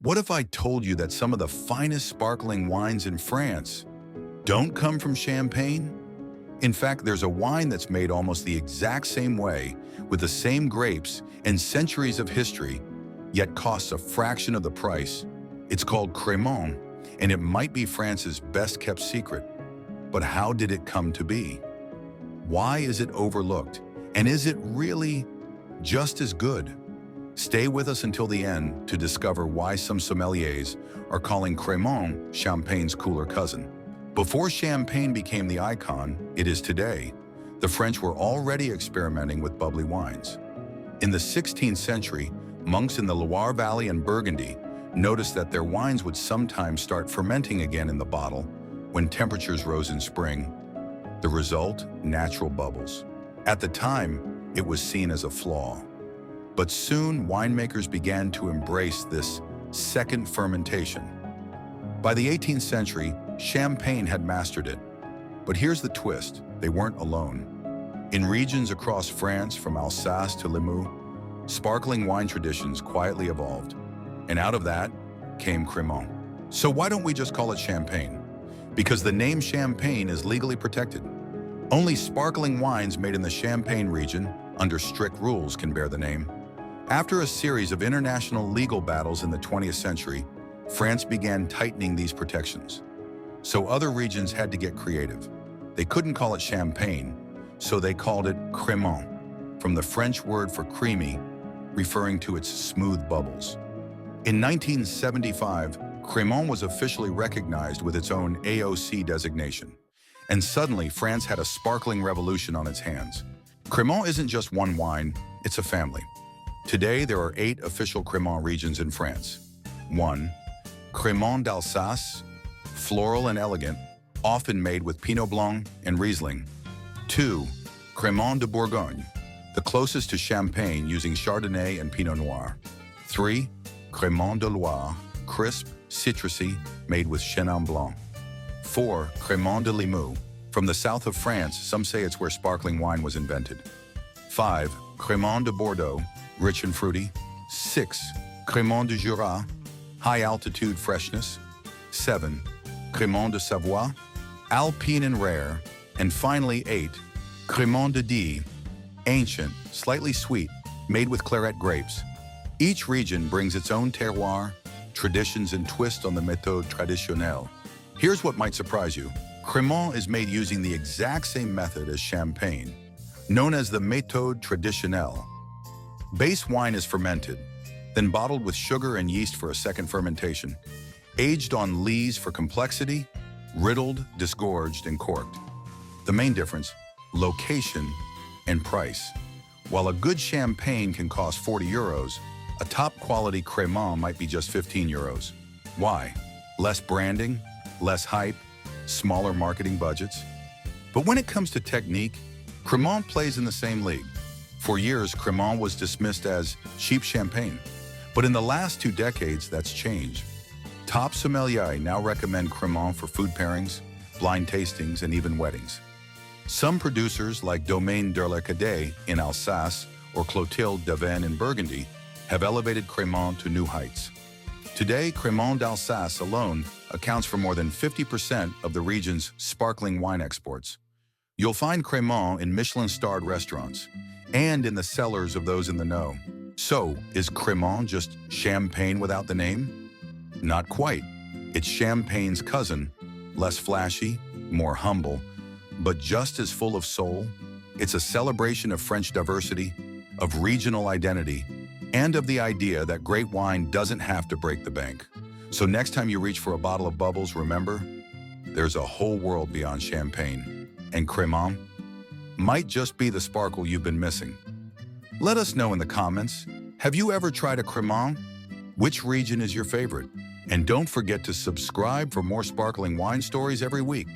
What if I told you that some of the finest sparkling wines in France don't come from Champagne? In fact, there's a wine that's made almost the exact same way, with the same grapes and centuries of history, yet costs a fraction of the price. It's called Crémant, and it might be France's best-kept secret. But how did it come to be? Why is it overlooked? And is it really just as good? Stay with us until the end to discover why some sommeliers are calling Crémant Champagne's cooler cousin. Before Champagne became the icon it is today, the French were already experimenting with bubbly wines. In the 16th century, monks in the Loire Valley and Burgundy noticed that their wines would sometimes start fermenting again in the bottle when temperatures rose in spring. The result? Natural bubbles. At the time, it was seen as a flaw. But soon, winemakers began to embrace this second fermentation. By the 18th century, Champagne had mastered it. But here's the twist, they weren't alone. In regions across France, from Alsace to Limoux, sparkling wine traditions quietly evolved. And out of that came Crémant. So why don't we just call it Champagne? Because the name Champagne is legally protected. Only sparkling wines made in the Champagne region, under strict rules, can bear the name. After a series of international legal battles in the 20th century, France began tightening these protections. So other regions had to get creative. They couldn't call it Champagne, so they called it Crémant, from the French word for creamy, referring to its smooth bubbles. In 1975, Crémant was officially recognized with its own AOC designation. And suddenly, France had a sparkling revolution on its hands. Crémant isn't just one wine, it's a family. Today, there are 8 official Crémant regions in France. 1. Crémant d'Alsace, floral and elegant, often made with Pinot Blanc and Riesling. 2. Crémant de Bourgogne, the closest to Champagne using Chardonnay and Pinot Noir. 3. Crémant de Loire, crisp, citrusy, made with Chenin Blanc. 4. Crémant de Limoux, from the south of France, some say it's where sparkling wine was invented. 5. Crémant de Bordeaux, rich and fruity. 6. Crémant de Jura, high-altitude freshness. 7. Crémant de Savoie, alpine and rare. And finally, 8. Crémant de Die, ancient, slightly sweet, made with claret grapes. Each region brings its own terroir, traditions, and twist on the méthode traditionnelle. Here's what might surprise you. Crémant is made using the exact same method as Champagne, known as the méthode traditionnelle. Base wine is fermented, then bottled with sugar and yeast for a second fermentation, aged on lees for complexity, riddled, disgorged, and corked. The main difference: location and price. While a good Champagne can cost 40 euros, a top-quality Crémant might be just 15 euros. Why? Less branding, less hype, smaller marketing budgets. But when it comes to technique, Crémant plays in the same league. For years, Crémant was dismissed as cheap Champagne. But in the last 2 decades, that's changed. Top sommeliers now recommend Crémant for food pairings, blind tastings, and even weddings. Some producers, like Domaine de l'Arcadie in Alsace or Clotilde d'Avesnes in Burgundy, have elevated Crémant to new heights. Today, Crémant d'Alsace alone accounts for more than 50% of the region's sparkling wine exports. You'll find Crémant in Michelin-starred restaurants and in the cellars of those in the know. So, is Crémant just Champagne without the name? Not quite. It's Champagne's cousin, less flashy, more humble, but just as full of soul. It's a celebration of French diversity, of regional identity, and of the idea that great wine doesn't have to break the bank. So next time you reach for a bottle of bubbles, remember, there's a whole world beyond Champagne. And Crémant might just be the sparkle you've been missing. Let us know in the comments, have you ever tried a Crémant? Which region is your favorite? And don't forget to subscribe for more sparkling wine stories every week.